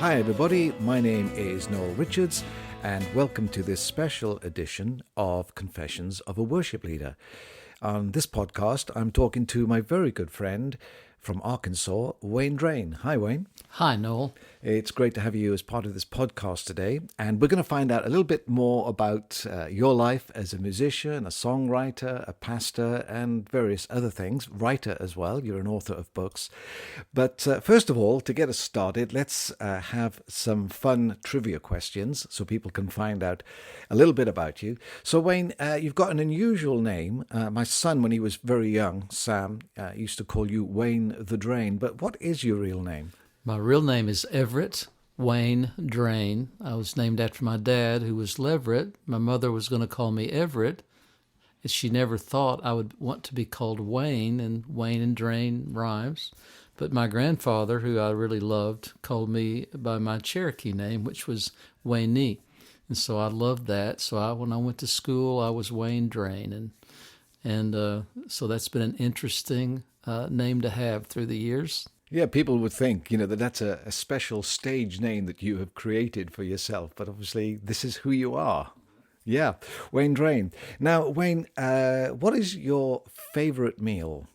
Hi everybody, my name is Noel Richards and welcome to this special edition of Confessions of a Worship Leader. On this podcast, I'm talking to my very good friend from Arkansas, Wayne Drain. Hi Wayne. Hi Noel. It's great to have you as part of this podcast today, and we're going to find out a little bit more about your life as a musician, a songwriter, a pastor, and various other things. Writer as well, you're an author of books. But first of all, to get us started, let's have some fun trivia questions so people can find out a little bit about you. So Wayne, you've got an unusual name. My son, when he was very young, Sam, used to call you Wayne the Drain, but what is your real name? My real name is Everett Wayne Drain. I was named after my dad, who was Leverett. My mother was going to call me Everett. She never thought I would want to be called Wayne, and Wayne and Drain rhymes. But my grandfather, who I really loved, called me by my Cherokee name, which was Wayne. And so I loved that. So when I went to school, I was Wayne Drain. And so that's been an interesting name to have through the years. Yeah, people would think, that that's a special stage name that you have created for yourself, but obviously this is who you are. Yeah, Wayne Drain. Now, Wayne, what is your favorite meal?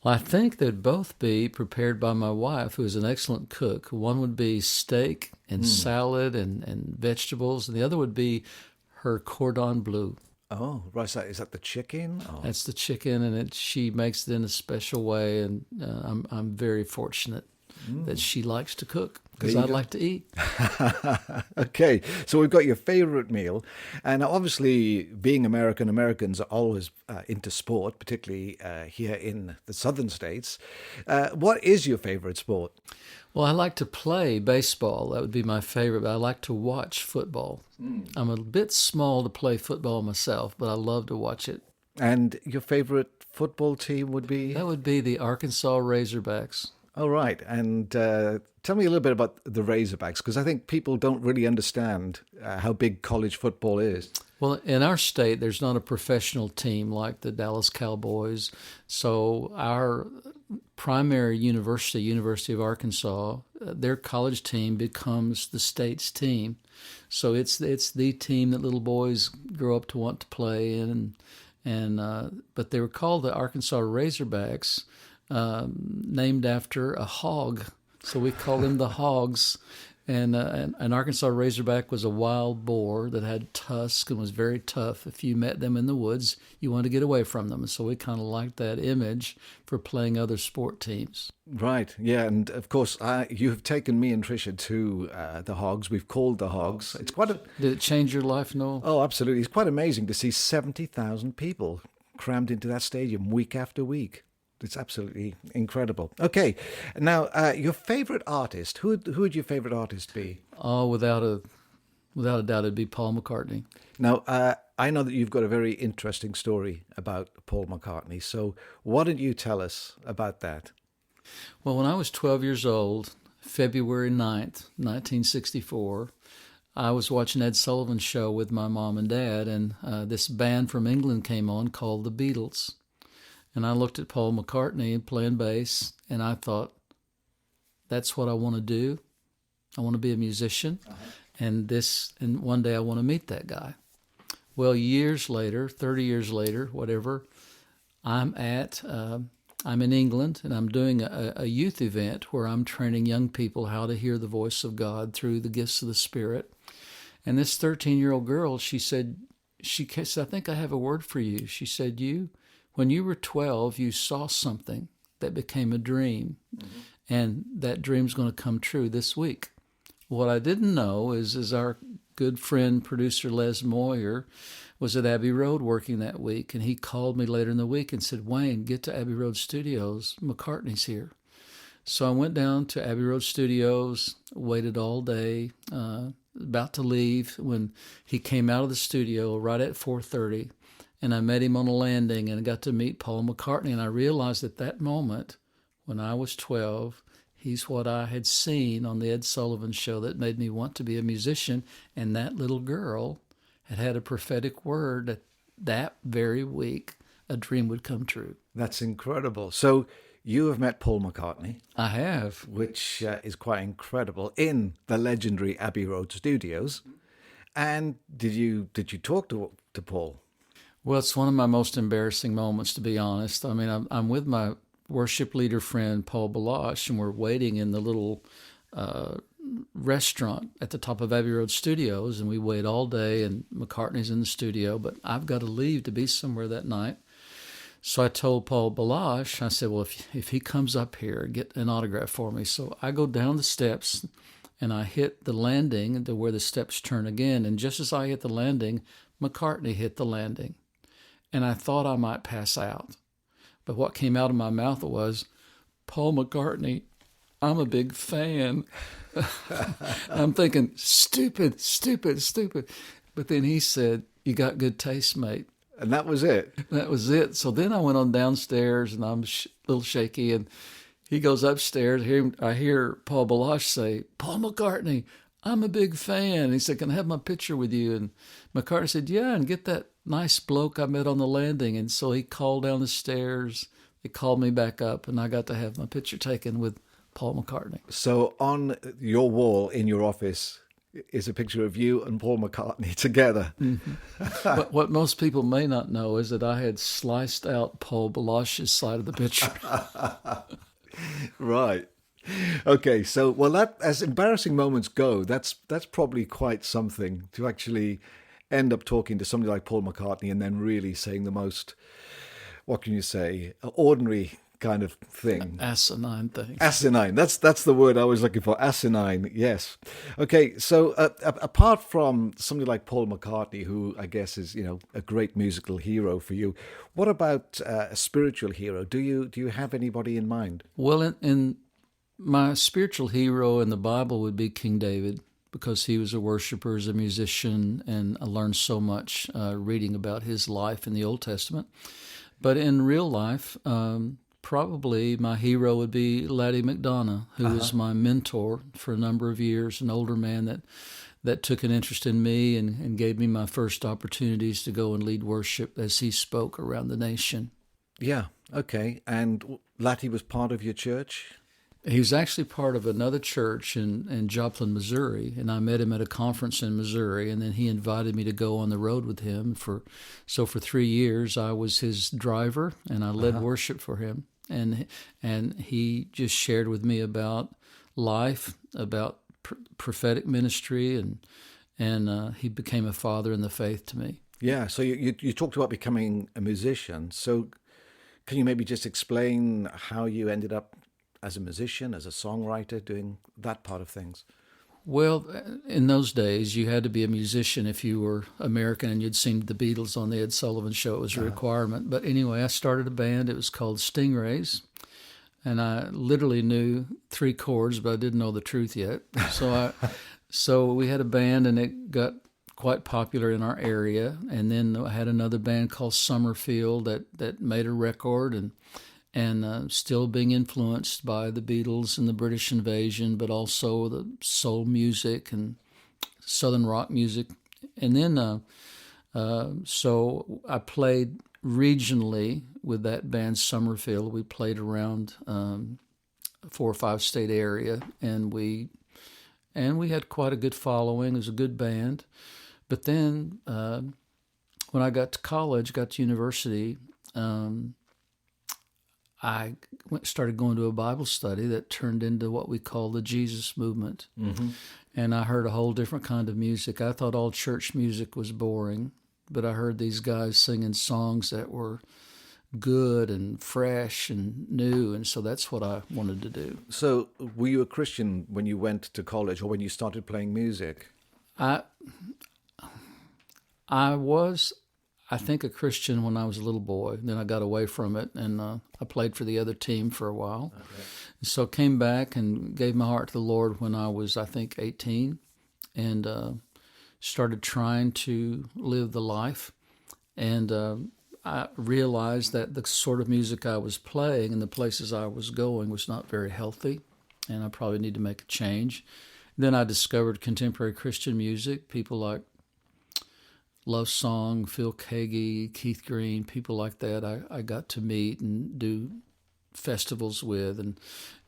Well, I think they'd both be prepared by my wife, who is an excellent cook. One would be steak and salad and vegetables, and the other would be her cordon bleu. Oh, right. So is that the chicken? Oh. That's the chicken, and she makes it in a special way, and I'm very fortunate that she likes to cook, because I like to eat. Okay, so we've got your favorite meal, and obviously being American, Americans are always into sport, particularly here in the southern states. What is your favorite sport? Well, I like to play baseball. That would be my favorite, but I like to watch football. I'm a bit small to play football myself, but I love to watch it. And your favorite football team would be? That would be the Arkansas Razorbacks. Oh, right. And tell me a little bit about the Razorbacks, because I think people don't really understand how big college football is. Well, in our state, there's not a professional team like the Dallas Cowboys. So our primary University of Arkansas, their college team becomes the state's team. So it's the team that little boys grow up to want to play in. But they were called the Arkansas Razorbacks, named after a hog. So we call them the Hogs. And an Arkansas Razorback was a wild boar that had tusks and was very tough. If you met them in the woods, you wanted to get away from them. And so we kind of liked that image for playing other sport teams. Right, yeah, and of course you have taken me and Tricia to the Hogs. We've called the Hogs. It's quite Did it change your life, Noel? Oh, absolutely. It's quite amazing to see 70,000 people crammed into that stadium week after week. It's absolutely incredible. Okay, now your favorite artist. Who would your favorite artist be? Oh, without a doubt, it'd be Paul McCartney. Now, I know that you've got a very interesting story about Paul McCartney. So, why don't you tell us about that? Well, when I was 12 years old, February 9th, 1964, I was watching Ed Sullivan's show with my mom and dad, and this band from England came on called the Beatles. And I looked at Paul McCartney playing bass, and I thought, that's what I want to do. I want to be a musician, and one day I want to meet that guy. Well, years later, 30 years later, whatever, I'm in England, and I'm doing a youth event where I'm training young people how to hear the voice of God through the gifts of the Spirit. And this 13-year-old girl, she said, I think I have a word for you. She said, when you were 12, you saw something that became a dream, and that dream's going to come true this week. What I didn't know is our good friend, producer Les Moyer, was at Abbey Road working that week, and he called me later in the week and said, Wayne, get to Abbey Road Studios. McCartney's here. So I went down to Abbey Road Studios, waited all day, about to leave when he came out of the studio right at 4:30. And I met him on a landing and got to meet Paul McCartney. And I realized at that moment, when I was 12, he's what I had seen on the Ed Sullivan show that made me want to be a musician. And that little girl had a prophetic word that very week, a dream would come true. That's incredible. So You have met Paul McCartney, I have. which is quite incredible, in the legendary Abbey Road Studios. And did you talk to Paul? Well, it's one of my most embarrassing moments, to be honest. I mean, I'm with my worship leader friend, Paul Balash, and we're waiting in the little restaurant at the top of Abbey Road Studios, and we wait all day, and McCartney's in the studio, but I've got to leave to be somewhere that night. So I told Paul Balash, I said, well, if he comes up here, get an autograph for me. So I go down the steps, and I hit the landing to where the steps turn again, and just as I hit the landing, McCartney hit the landing. And I thought I might pass out. But what came out of my mouth was, Paul McCartney, I'm a big fan. I'm thinking, stupid. But then he said, you got good taste, mate. And that was it. That was it. So then I went on downstairs, and I'm a little shaky, and he goes upstairs. I hear Paul Balash say, Paul McCartney, I'm a big fan. He said, can I have my picture with you? And McCartney said, yeah, and get that nice bloke I met on the landing. And so he called down the stairs. They called me back up, and I got to have my picture taken with Paul McCartney. So on your wall in your office is a picture of you and Paul McCartney together. Mm-hmm. But what most people may not know is that I had sliced out Paul Balash's side of the picture. Right. Okay, so well, that as embarrassing moments go, that's probably quite something to actually end up talking to somebody like Paul McCartney and then really saying the most, what can you say, ordinary kind of thing. Asinine thing. Asinine. That's the word I was looking for. Asinine. Yes. Okay. So apart from somebody like Paul McCartney, who I guess is a great musical hero for you, what about a spiritual hero? Do you have anybody in mind? Well, in my spiritual hero in the Bible would be King David, because he was a worshiper, as a musician, and I learned so much reading about his life in the Old Testament. But in real life, probably my hero would be Laddie McDonough, who was my mentor for a number of years, an older man that took an interest in me and gave me my first opportunities to go and lead worship as he spoke around the nation. Yeah, okay. And Laddie was part of your church? He was actually part of another church in Joplin, Missouri, and I met him at a conference in Missouri, and then he invited me to go on the road with him. So for 3 years, I was his driver, and I led worship for him. And he just shared with me about life, about prophetic ministry, and he became a father in the faith to me. Yeah, so you talked about becoming a musician. So can you maybe just explain how you ended up as a musician, as a songwriter, doing that part of things? Well, in those days, you had to be a musician if you were American and you'd seen the Beatles on the Ed Sullivan Show. It was a requirement. But anyway, I started a band. It was called Stingrays, and I literally knew 3 chords, but I didn't know the truth yet. So we had a band, and it got quite popular in our area. And then I had another band called Summerfield that made a record, and still being influenced by the Beatles and the British invasion, but also the soul music and southern rock music. And then, so I played regionally with that band Summerfield. We played around 4 or 5 state area, and we had quite a good following. It was a good band. But then when I got to college, got to university, I started going to a Bible study that turned into what we call the Jesus movement. Mm-hmm. And I heard a whole different kind of music. I thought all church music was boring, but I heard these guys singing songs that were good and fresh and new, and so that's what I wanted to do. So were you a Christian when you went to college or when you started playing music? I was, I think, a Christian when I was a little boy. Then I got away from it, and I played for the other team for a while. Okay. So came back and gave my heart to the Lord when I was, I think, 18, and started trying to live the life. And I realized that the sort of music I was playing and the places I was going was not very healthy, and I probably need to make a change. Then I discovered contemporary Christian music, people like Love Song, Phil Keaggy, Keith Green, people like that I got to meet and do festivals with,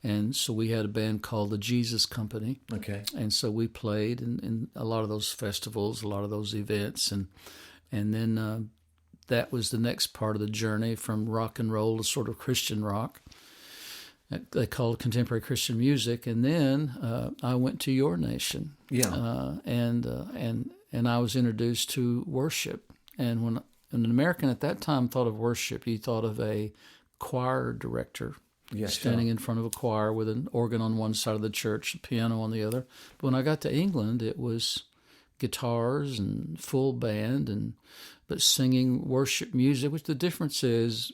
and so we had a band called the Jesus Company. Okay. And so we played in a lot of those festivals, a lot of those events, and then that was the next part of the journey from rock and roll to sort of Christian rock. They call it contemporary Christian music, and then I went to Your Nation. Yeah. And I was introduced to worship. And when an American at that time thought of worship, you thought of a choir director standing in front of a choir with an organ on one side of the church, a piano on the other. But when I got to England, it was guitars and full band, but singing worship music, which the difference is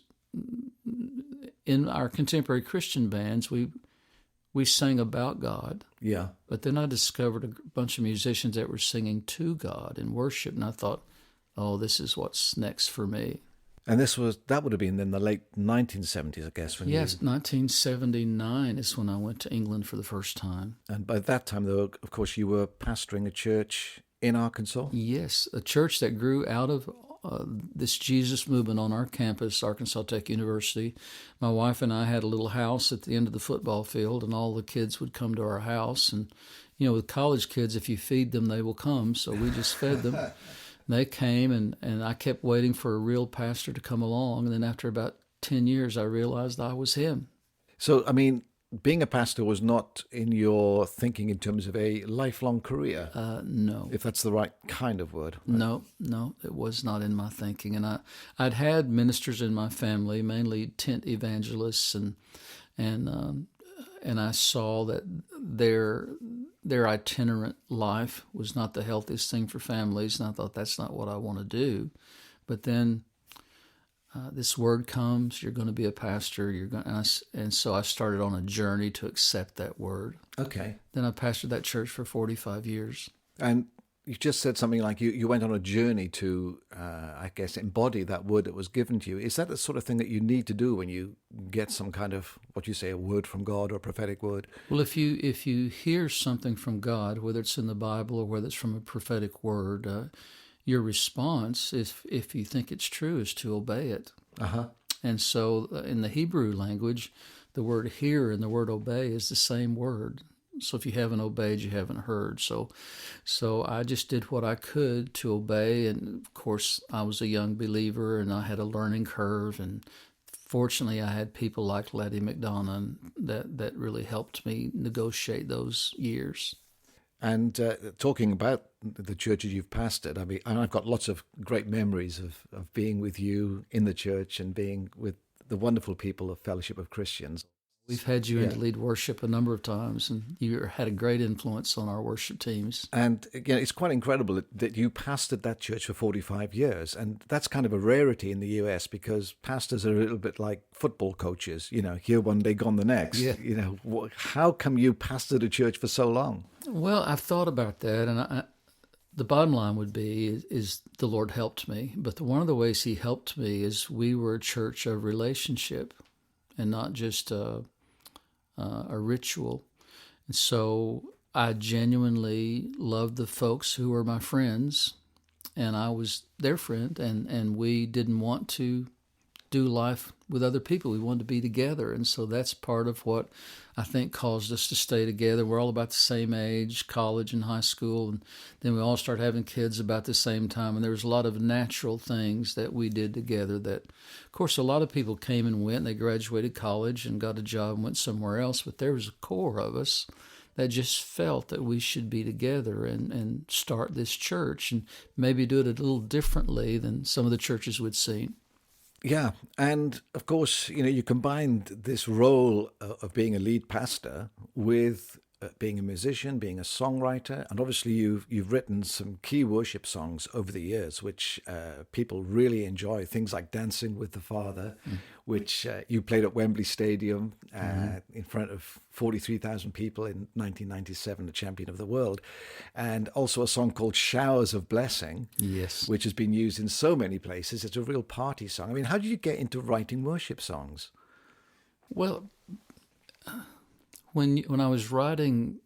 in our contemporary Christian bands, we sang about God. Yeah. But then I discovered a bunch of musicians that were singing to God in worship, and I thought, oh, this is what's next for me. And that would have been in the late 1970s, I guess. Yes, 1979 is when I went to England for the first time. And by that time, though, of course, you were pastoring a church in Arkansas? Yes, a church that grew out of this Jesus movement on our campus, Arkansas Tech University. My wife and I had a little house at the end of the football field, and all the kids would come to our house. And, with college kids, if you feed them, they will come. So we just fed them. They came, and I kept waiting for a real pastor to come along. And then after about 10 years, I realized I was him. So, being a pastor was not in your thinking in terms of a lifelong career? No. If that's the right kind of word. Right? No, it was not in my thinking. And I'd had ministers in my family, mainly tent evangelists, and I saw that their itinerant life was not the healthiest thing for families, and I thought that's not what I want to do. But then this word comes, you're going to be a pastor, and so I started on a journey to accept that word. Okay. Then I pastored that church for 45 years. And you just said something like you went on a journey to, I guess, embody that word that was given to you. Is that the sort of thing that you need to do when you get some kind of, what you say, a word from God or a prophetic word? Well, if you hear something from God, whether it's in the Bible or whether it's from a prophetic word, your response, if you think it's true, is to obey it. Uh-huh. And so in the Hebrew language, the word hear and the word obey is the same word. So if you haven't obeyed, you haven't heard. So I just did what I could to obey. And of course, I was a young believer and I had a learning curve. And fortunately, I had people like Laddie McDonough that really helped me negotiate those years. And talking about the churches you've pastored, I've got lots of great memories of being with you in the church and being with the wonderful people of Fellowship of Christians. We've had you in to lead worship a number of times, and you had a great influence on our worship teams. And again, it's quite incredible that you pastored that church for 45 years. And that's kind of a rarity in the US because pastors are a little bit like football coaches, here one day, gone the next. Yeah. How come you pastored a church for so long? Well, I've thought about that, and the bottom line would be is the Lord helped me. But one of the ways He helped me is we were a church of relationship and not just a ritual. And so I genuinely loved the folks who were my friends, and I was their friend, and we didn't want to do life with other people. We wanted to be together, and so that's part of what I think caused us to stay together. We're all about the same age, college and high school, and then we all started having kids about the same time, and there was a lot of natural things that we did together that, of course, a lot of people came and went, and they graduated college and got a job and went somewhere else, but there was a core of us that just felt that we should be together and start this church and maybe do it a little differently than some of the churches we'd seen. Yeah, and of course, you combined this role of being a lead pastor with being a musician, being a songwriter, and obviously you've written some key worship songs over the years, which people really enjoy. Things like "Dancing with the Father," which you played at Wembley Stadium in front of 43,000 people in 1997, the champion of the world, and also a song called "Showers of Blessing," yes, which has been used in so many places. It's a real party song. How did you get into writing worship songs? Well, when I was writing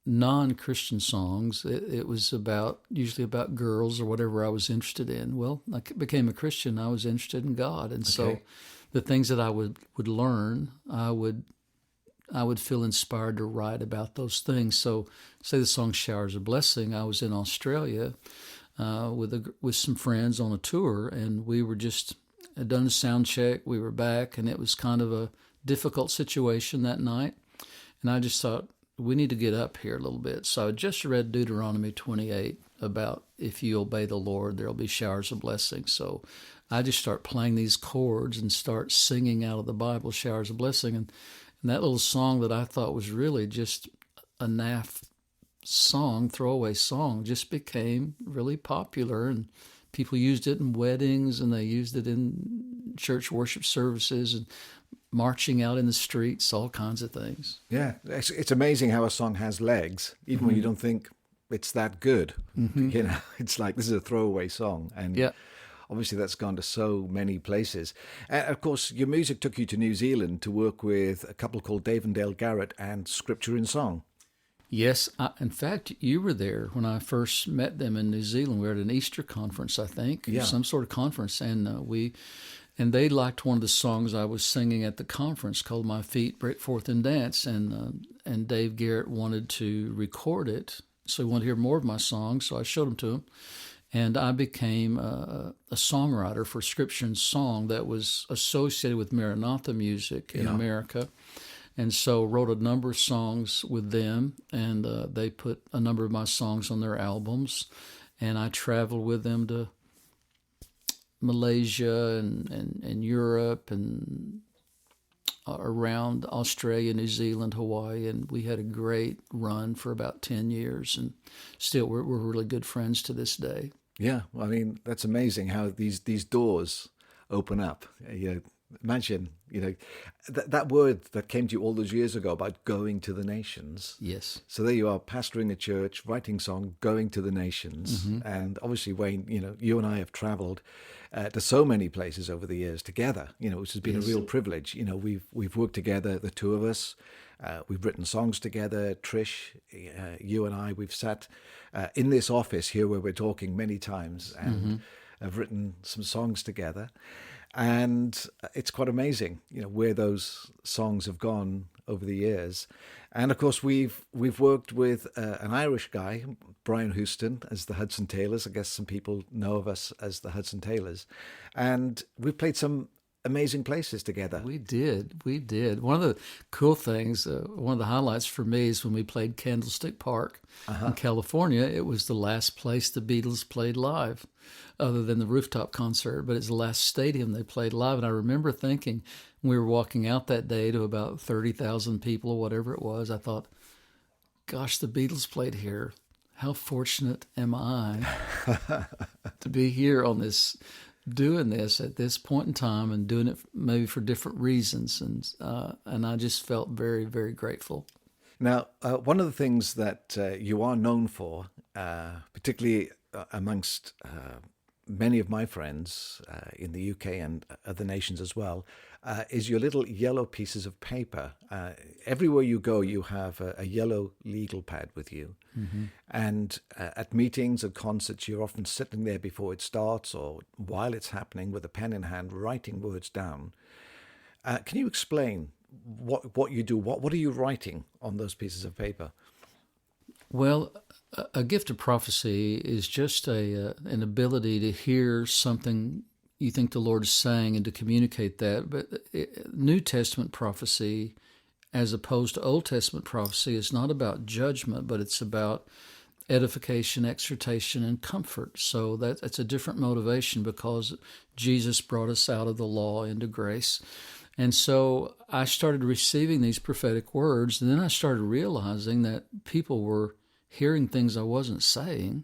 non-Christian songs. It was usually about girls or whatever I was interested in. Well, I became a Christian. I was interested in God, and so the things that I would learn, I would feel inspired to write about those things. So, say the song "Showers of Blessing." I was in Australia with some friends on a tour, and we were had done a sound check. We were back, and it was kind of a difficult situation that night. And I just thought, we need to get up here a little bit. So I just read Deuteronomy 28 about if you obey the Lord, there'll be showers of blessing. So I just start playing these chords and start singing out of the Bible, showers of blessing. And that little song that I thought was really just a naff song, throwaway song, just became really popular. And people used it in weddings, and they used it in church worship services and marching out in the streets, all kinds of things. Yeah, it's amazing how a song has legs, even when you don't think it's that good. You know, it's like, this is a throwaway song, and obviously that's gone to so many places. Of course, your music took you to New Zealand to work with a couple called Dave and Dale Garrett and Scripture in Song. Yes, in fact, you were there when I first met them in New Zealand. We were at an Easter conference, I think, some sort of conference, and they liked one of the songs I was singing at the conference called "My Feet Break Forth in Dance," and Dave Garrett wanted to record it, so he wanted to hear more of my songs. So I showed them to him, and I became a songwriter for Scripture and Song that was associated with Maranatha music in America. And so wrote a number of songs with them, and they put a number of my songs on their albums. And I traveled with them to Malaysia and Europe and around Australia, New Zealand, Hawaii, and we had a great run for about 10 years, and still we're really good friends to this day. Yeah, well, I mean, that's amazing how these doors open up. Imagine, that word that came to you all those years ago about going to the nations. Yes. So there you are, pastoring a church, writing song, going to the nations. And obviously, Wayne, you and I have traveled to so many places over the years together, which has been a real privilege. We've worked together, the two of us. We've written songs together. Trish, you and I, we've sat in this office here where we're talking many times and have written some songs together. And it's quite amazing, where those songs have gone over the years. And of course, we've worked with an Irish guy, Brian Houston, as the Hudson Taylors. I guess some people know of us as the Hudson Taylors. And we've played some amazing places together. We did. One of the cool things, one of the highlights for me is when we played Candlestick Park in California. It was the last place the Beatles played live, other than the rooftop concert, but it's the last stadium they played live. And I remember thinking, when we were walking out that day to about 30,000 people or whatever it was, I thought, gosh, the Beatles played here. How fortunate am I to be here on this, doing this at this point in time, and doing it maybe for different reasons. And I just felt very, very grateful. Now, one of the things that you are known for, particularly amongst many of my friends in the UK and other nations as well, is your little yellow pieces of paper. Everywhere you go, you have a yellow legal pad with you. And at meetings and concerts, you're often sitting there before it starts or while it's happening with a pen in hand, writing words down. Can you explain what you do? What are you writing on those pieces of paper? Well, a gift of prophecy is just an ability to hear something you think the Lord is saying and to communicate that. But New Testament prophecy, as opposed to Old Testament prophecy, is not about judgment, but it's about edification, exhortation, and comfort. So that's a different motivation, because Jesus brought us out of the law into grace. And so I started receiving these prophetic words, and then I started realizing that people were hearing things I wasn't saying.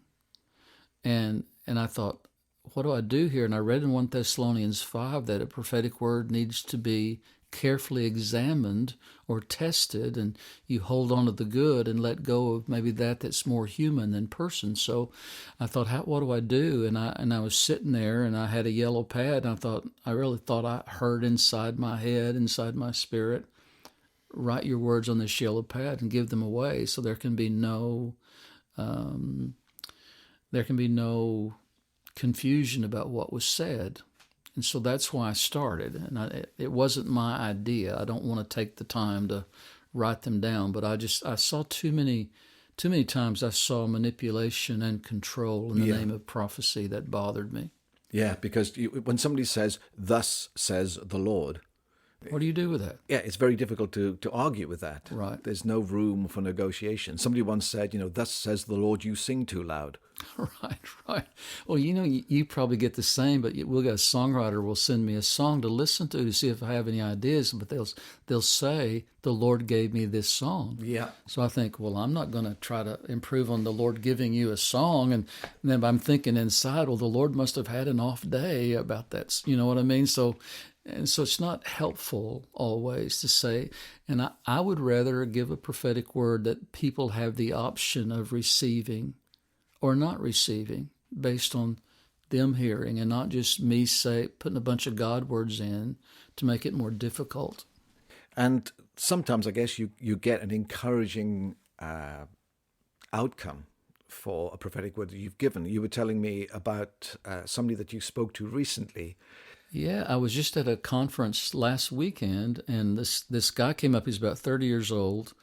And I thought, what do I do here? And I read in 1 Thessalonians 5 that a prophetic word needs to be carefully examined or tested, and you hold on to the good and let go of maybe that's more human than person. So I thought, what do I do? And I was sitting there, and I had a yellow pad, and I really thought I heard inside my head, inside my spirit, write your words on this yellow pad and give them away, so there can be no confusion about what was said. And so that's why I started. And it wasn't my idea. I don't want to take the time to write them down, but I saw too many times I saw manipulation and control in the name of prophecy that bothered me. Yeah, because when somebody says, "Thus says the Lord," what do you do with that? Yeah, it's very difficult to argue with that. Right. There's no room for negotiation. Somebody once said, "Thus says the Lord, you sing too loud." Right. Well, you probably get the same, but we'll get a songwriter will send me a song to listen to see if I have any ideas, but they'll say, "The Lord gave me this song." Yeah. So I think, well, I'm not going to try to improve on the Lord giving you a song, and then I'm thinking inside, well, the Lord must have had an off day about that. You know what I mean? So it's not helpful always to say, and I would rather give a prophetic word that people have the option of receiving or not receiving based on them hearing, and not just me putting a bunch of God words in to make it more difficult. And sometimes I guess you get an encouraging outcome for a prophetic word that you've given. You were telling me about somebody that you spoke to recently. Yeah, I was just at a conference last weekend, and this guy came up. He's about 30 years old,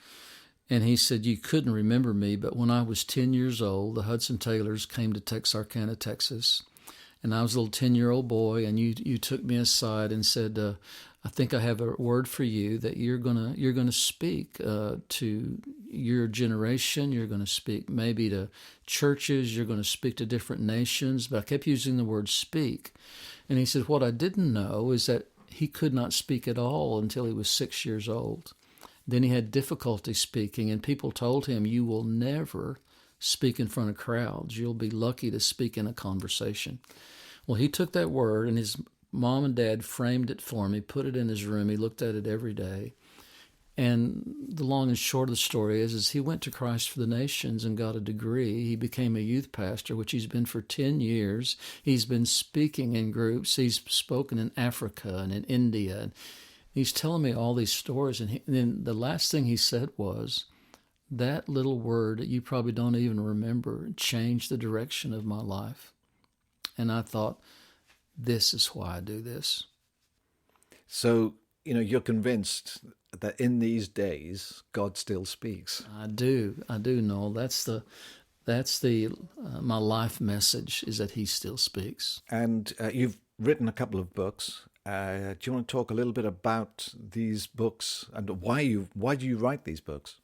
and he said, "You couldn't remember me, but when I was 10 years old, the Hudson Taylors came to Texarkana, Texas, and I was a little 10-year-old boy, and you took me aside and said, I think I have a word for you that you're gonna speak to your generation. You're going to speak maybe to churches. You're going to speak to different nations." But I kept using the word "speak." And he said, what I didn't know is that he could not speak at all until he was 6 years old. Then he had difficulty speaking, and people told him, "You will never speak in front of crowds. You'll be lucky to speak in a conversation." Well, he took that word, and his mom and dad framed it for me, put it in his room. He looked at it every day. And the long and short of the story is he went to Christ for the Nations and got a degree. He became a youth pastor, which he's been for 10 years. He's been speaking in groups. He's spoken in Africa and in India. And he's telling me all these stories. And then the last thing he said was, "That little word that you probably don't even remember changed the direction of my life." And I thought, this is why I do this. So, you're convinced that in these days, God still speaks. I do, Noel. That's the my life message, is that he still speaks. And you've written a couple of books. Do you want to talk a little bit about these books and why do you write these books?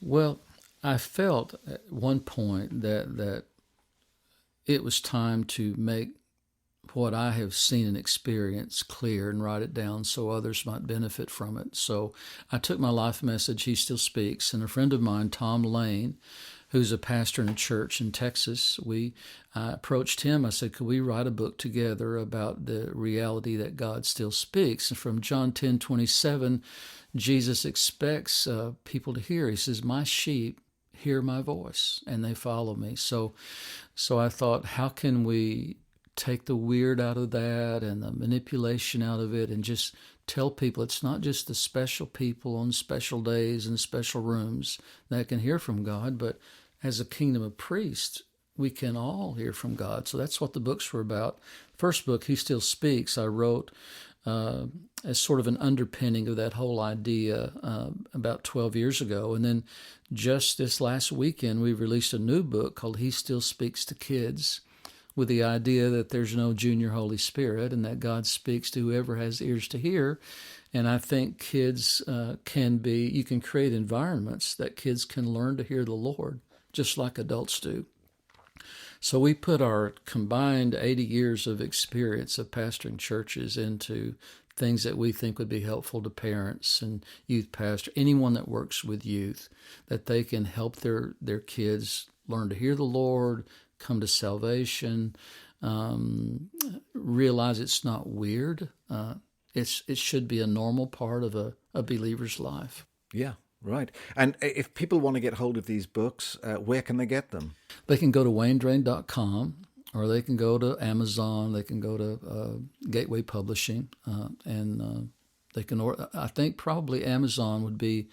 Well, I felt at one point that it was time to make what I have seen and experienced clear and write it down so others might benefit from it. So I took my life message, He Still Speaks, and a friend of mine, Tom Lane, who's a pastor in a church in Texas, I approached him. I said, could we write a book together about the reality that God still speaks? And from John 10:27, Jesus expects people to hear. He says, "My sheep hear my voice, and they follow me." So I thought, how can we take the weird out of that and the manipulation out of it and just tell people it's not just the special people on special days and special rooms that can hear from God, but as a kingdom of priests, we can all hear from God. So that's what the books were about. First book, He Still Speaks, I wrote as sort of an underpinning of that whole idea about 12 years ago. And then just this last weekend, we released a new book called He Still Speaks to Kids, with the idea that there's no junior Holy Spirit and that God speaks to whoever has ears to hear. And I think kids you can create environments that kids can learn to hear the Lord, just like adults do. So we put our combined 80 years of experience of pastoring churches into things that we think would be helpful to parents and youth pastors, anyone that works with youth, that they can help their kids learn to hear the Lord, come to salvation, realize it's not weird. It should be a normal part of a believer's life. Yeah, right. And if people want to get hold of these books, where can they get them? They can go to waynedrain.com, or they can go to Amazon. They can go to Gateway Publishing, and They can order. I think probably Amazon would be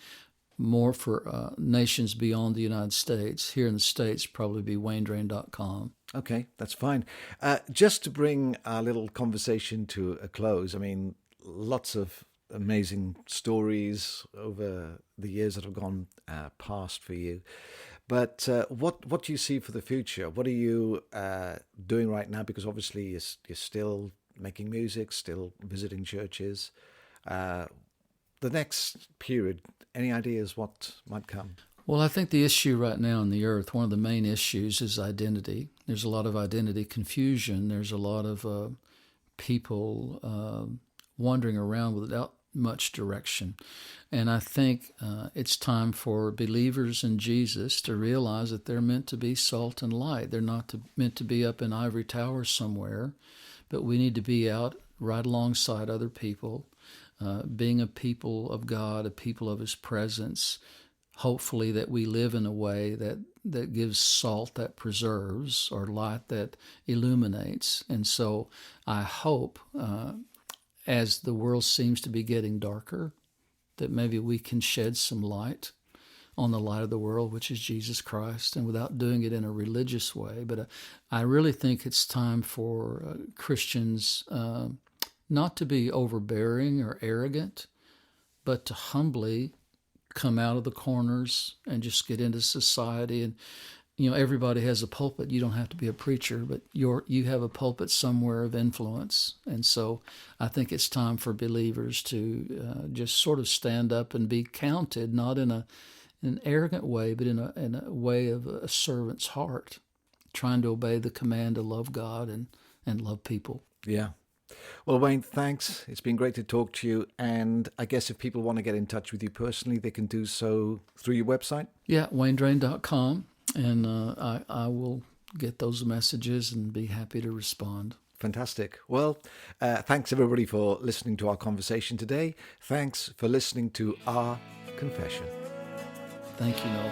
more for nations beyond the United States. Here in the States, probably be WayneDrain.com. Okay, that's fine. Just to bring our little conversation to a close, I mean, lots of amazing stories over the years that have gone past for you. But what do you see for the future? What are you doing right now? Because obviously you're still making music, still visiting churches. The next period, any ideas what might come? Well, I think the issue right now on the earth, one of the main issues is identity. There's a lot of identity confusion. There's a lot of people wandering around without much direction. And I think it's time for believers in Jesus to realize that they're meant to be salt and light. They're not meant to be up in ivory towers somewhere, but we need to be out right alongside other people, being a people of God, a people of His presence. Hopefully that we live in a way that gives salt that preserves, or light that illuminates. And so I hope, as the world seems to be getting darker, that maybe we can shed some light on the light of the world, which is Jesus Christ, and without doing it in a religious way. But I really think it's time for Christians not to be overbearing or arrogant, but to humbly come out of the corners and just get into society. And everybody has a pulpit. You don't have to be a preacher, but you have a pulpit somewhere of influence. And so I think it's time for believers to just sort of stand up and be counted, not in an arrogant way, but in a way of a servant's heart, trying to obey the command to love God and love people. Yeah. Well, Wayne, thanks. It's been great to talk to you. And I guess if people want to get in touch with you personally, they can do so through your website? Yeah, WayneDrain.com. And I will get those messages and be happy to respond. Fantastic. Well, thanks everybody for listening to our conversation today. Thanks for listening to Our Confession. Thank you, Noel.